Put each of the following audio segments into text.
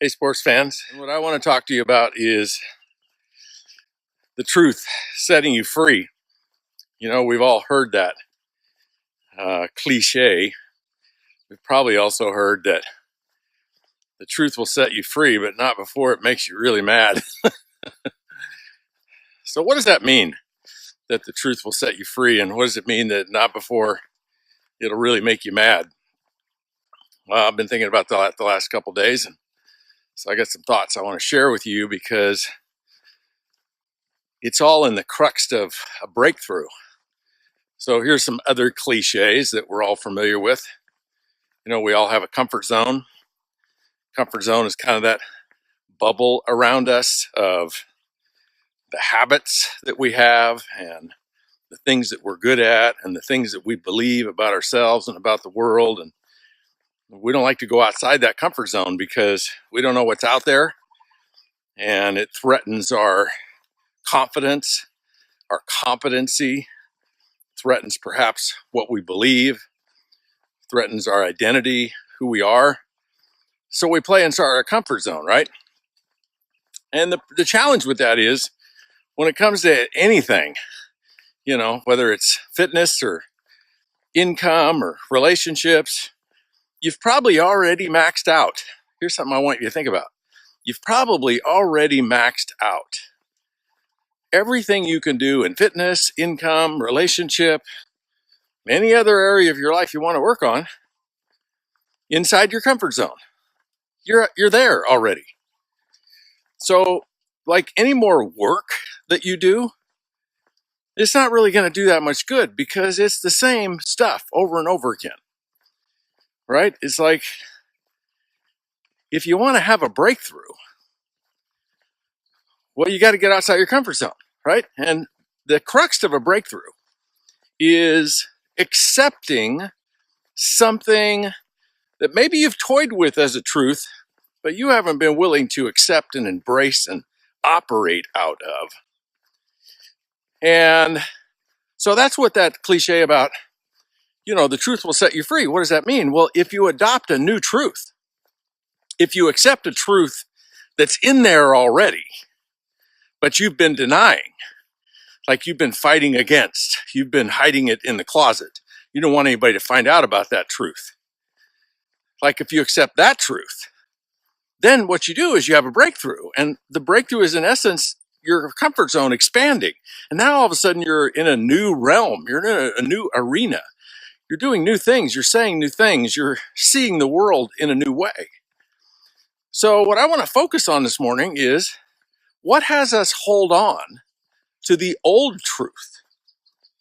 Hey, sports fans. And what I want to talk to you about is the truth setting you free. You know, we've all heard that cliche. We've probably also heard that the truth will set you free, but not before it makes you really mad. So, what does that mean, that the truth will set you free? And what does it mean that not before it'll really make you mad? Well, I've been thinking about that the last couple days, and so I got some thoughts I want to share with you because it's all in the crux of a breakthrough. So here's some other cliches that we're all familiar with. You know, we all have a comfort zone. Comfort zone is kind of that bubble around us of the habits that we have and the things that we're good at and the things that we believe about ourselves and about the world. And we don't like to go outside that comfort zone because we don't know what's out there, and it threatens our confidence, our competency, threatens perhaps what we believe, threatens our identity, who we are. So we play inside our comfort zone, right? And the challenge with that is when it comes to anything, you know, whether it's fitness or income or relationships, you've probably already maxed out. Here's something I want you to think about. You've probably already maxed out everything you can do in fitness, income, relationship, any other area of your life you want to work on inside your comfort zone. You're there already. So, like any more work that you do, it's not really going to do that much good because it's the same stuff over and over again, right? It's like if you want to have a breakthrough, well, you got to get outside your comfort zone, right? And the crux of a breakthrough is accepting something that maybe you've toyed with as a truth, but you haven't been willing to accept and embrace and operate out of. And so that's what that cliche about, you know, the truth will set you free. What does that mean? Well, if you adopt a new truth, if you accept a truth that's in there already, but you've been denying, like you've been fighting against, you've been hiding it in the closet, you don't want anybody to find out about that truth. Like if you accept that truth, then what you do is you have a breakthrough. And the breakthrough is, in essence, your comfort zone expanding. And now all of a sudden you're in a new realm. You're in a new arena. You're doing new things. You're saying new things. You're seeing the world in a new way. So what I want to focus on this morning is what has us hold on to the old truth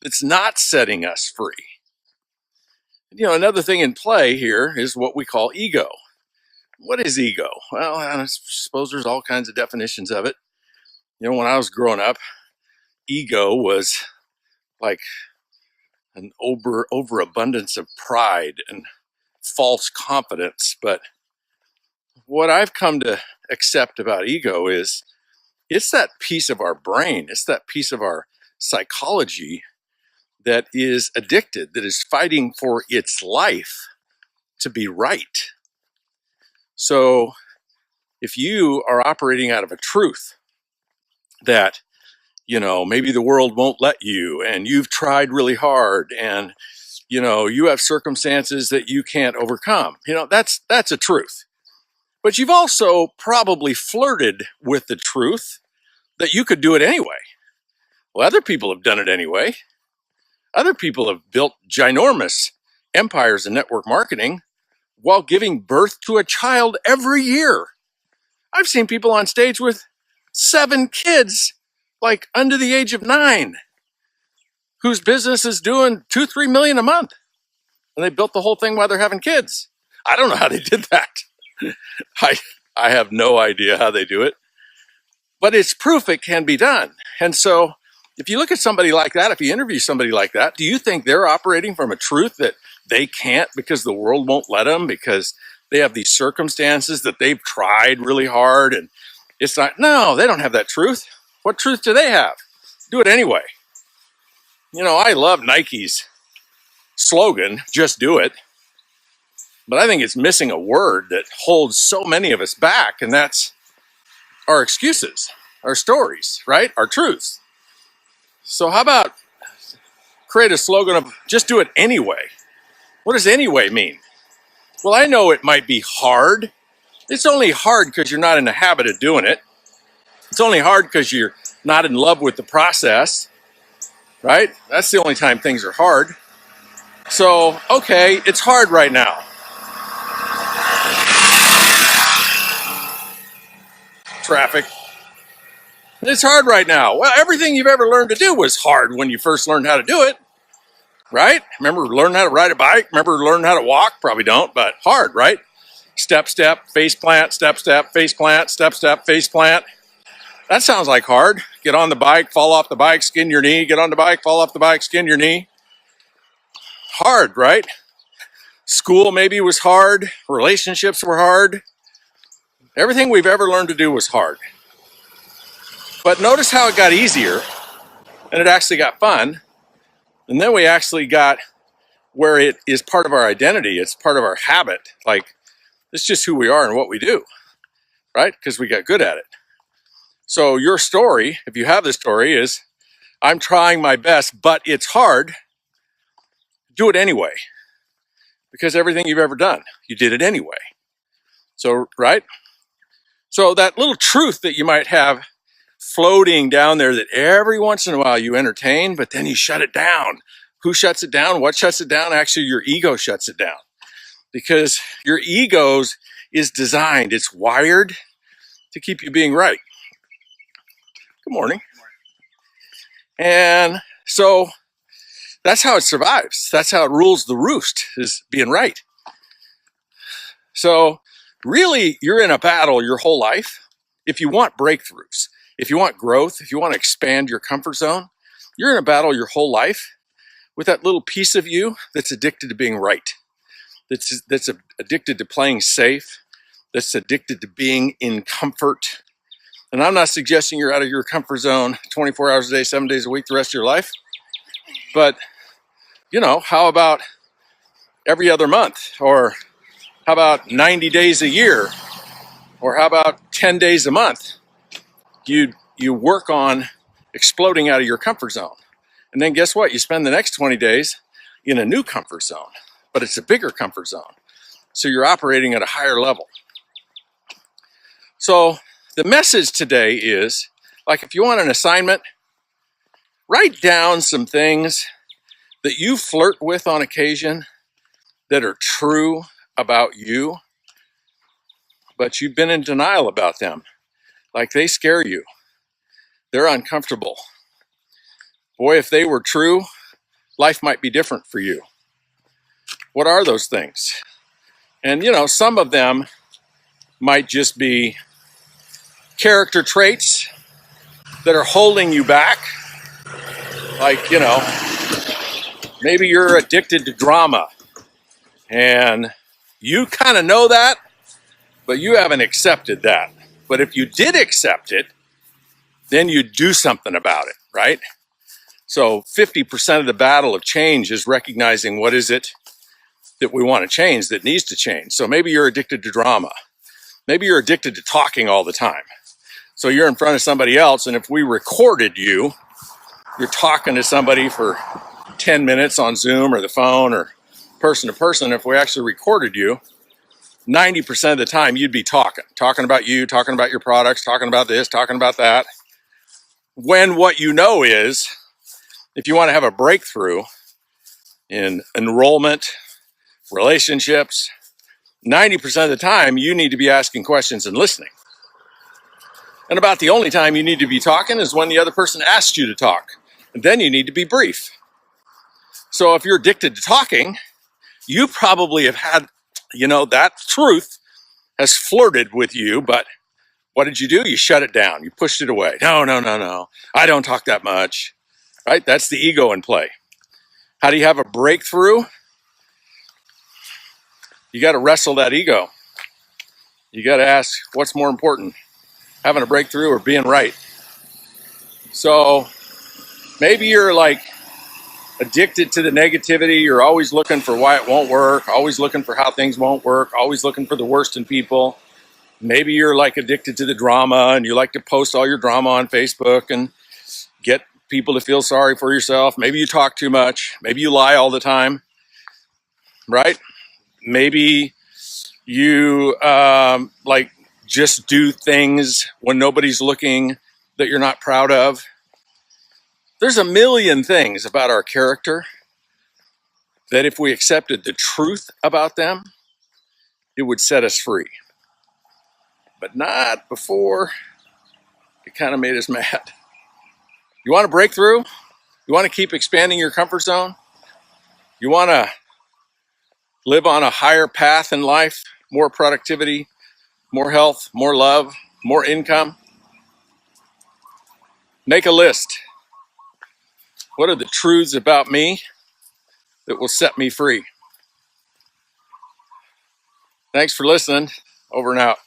that's not setting us free. You know, another thing in play here is what we call ego. What is ego? Well, I suppose there's all kinds of definitions of it. You know, when I was growing up, ego was like an overabundance of pride and false confidence. But what I've come to accept about ego is it's that piece of our brain, it's that piece of our psychology that is addicted, that is fighting for its life to be right. So if you are operating out of a truth that, you know, maybe the world won't let you and you've tried really hard and, you know, you have circumstances that you can't overcome, you know, that's a truth. But you've also probably flirted with the truth that you could do it anyway. Well, other people have done it anyway. Other people have built ginormous empires in network marketing while giving birth to a child every year. I've seen people on stage with 7 kids, like under the age of 9, whose business is doing 2-3 million a month. And they built the whole thing while they're having kids. I don't know how they did that. I have no idea how they do it. But it's proof it can be done. And so if you look at somebody like that, if you interview somebody like that, do you think they're operating from a truth that they can't because the world won't let them, because they have these circumstances that they've tried really hard and it's not? No, they don't have that truth. What truth do they have? Do it anyway. You know, I love Nike's slogan, just do it. But I think it's missing a word that holds so many of us back, and that's our excuses, our stories, right? Our truths. So how about create a slogan of just do it anyway? What does anyway mean? Well, I know it might be hard. It's only hard because you're not in the habit of doing it. It's only hard because you're not in love with the process, right? That's the only time things are hard. So, okay, it's hard right now. Traffic. It's hard right now. Well, everything you've ever learned to do was hard when you first learned how to do it, right? Remember learning how to ride a bike? Remember learning how to walk? Probably don't, but hard, right? Step, step, face plant, step, step, face plant, step, step, face plant. That sounds like hard. Get on the bike, fall off the bike, skin your knee. Get on the bike, fall off the bike, skin your knee. Hard, right? School maybe was hard. Relationships were hard. Everything we've ever learned to do was hard. But notice how it got easier, and it actually got fun. And then we actually got where it is part of our identity. It's part of our habit. Like, it's just who we are and what we do, right? Because we got good at it. So your story, if you have the story, is I'm trying my best, but it's hard. Do it anyway. Because everything you've ever done, you did it anyway. So, right? So that little truth that you might have floating down there that every once in a while you entertain, but then you shut it down. Who shuts it down? What shuts it down? Actually, your ego shuts it down. Because your ego is designed, it's wired to keep you being right. Good morning. And so that's how it survives. That's how it rules the roost, is being right. So really, you're in a battle your whole life. If you want breakthroughs, if you want growth, if you want to expand your comfort zone, you're in a battle your whole life with that little piece of you that's addicted to being right, that's addicted to playing safe, that's addicted to being in comfort. And I'm not suggesting you're out of your comfort zone 24 hours a day, 7 days a week, the rest of your life. But, how about every other month? Or how about 90 days a year? Or how about 10 days a month? You work on exploding out of your comfort zone. And then guess what? You spend the next 20 days in a new comfort zone, but it's a bigger comfort zone. So you're operating at a higher level. So the message today is, like, if you want an assignment, write down some things that you flirt with on occasion that are true about you, but you've been in denial about them. Like, they scare you. They're uncomfortable. Boy, if they were true, life might be different for you. What are those things? And, some of them might just be character traits that are holding you back. Like, maybe you're addicted to drama and you kind of know that, but you haven't accepted that. But if you did accept it, then you do something about it, right? So 50% of the battle of change is recognizing what is it that we want to change, that needs to change. So maybe you're addicted to drama. Maybe you're addicted to talking all the time. So you're in front of somebody else, and if we recorded you, you're talking to somebody for 10 minutes on Zoom or the phone or person to person. If we actually recorded you, 90% of the time you'd be talking about you, talking about your products, talking about this, talking about that. When what you know is, if you want to have a breakthrough in enrollment, relationships, 90% of the time you need to be asking questions and listening. And about the only time you need to be talking is when the other person asks you to talk. And then you need to be brief. So if you're addicted to talking, you probably have had, that truth has flirted with you, but what did you do? You shut it down. You pushed it away. No. I don't talk that much, right? That's the ego in play. How do you have a breakthrough? You got to wrestle that ego. You got to ask, what's more important, having a breakthrough or being right? So maybe you're like addicted to the negativity. You're always looking for why it won't work, always looking for how things won't work, always looking for the worst in people. Maybe you're like addicted to the drama and you like to post all your drama on Facebook and get people to feel sorry for yourself. Maybe you talk too much. Maybe you lie all the time, right? Maybe you like just do things when nobody's looking that you're not proud of. There's a million things about our character that if we accepted the truth about them, it would set us free. But not before it kind of made us mad. You want to break through? You want to keep expanding your comfort zone? You want to live on a higher path in life? More productivity, more health, more love, more income? Make a list. What are the truths about me that will set me free? Thanks for listening. Over and out.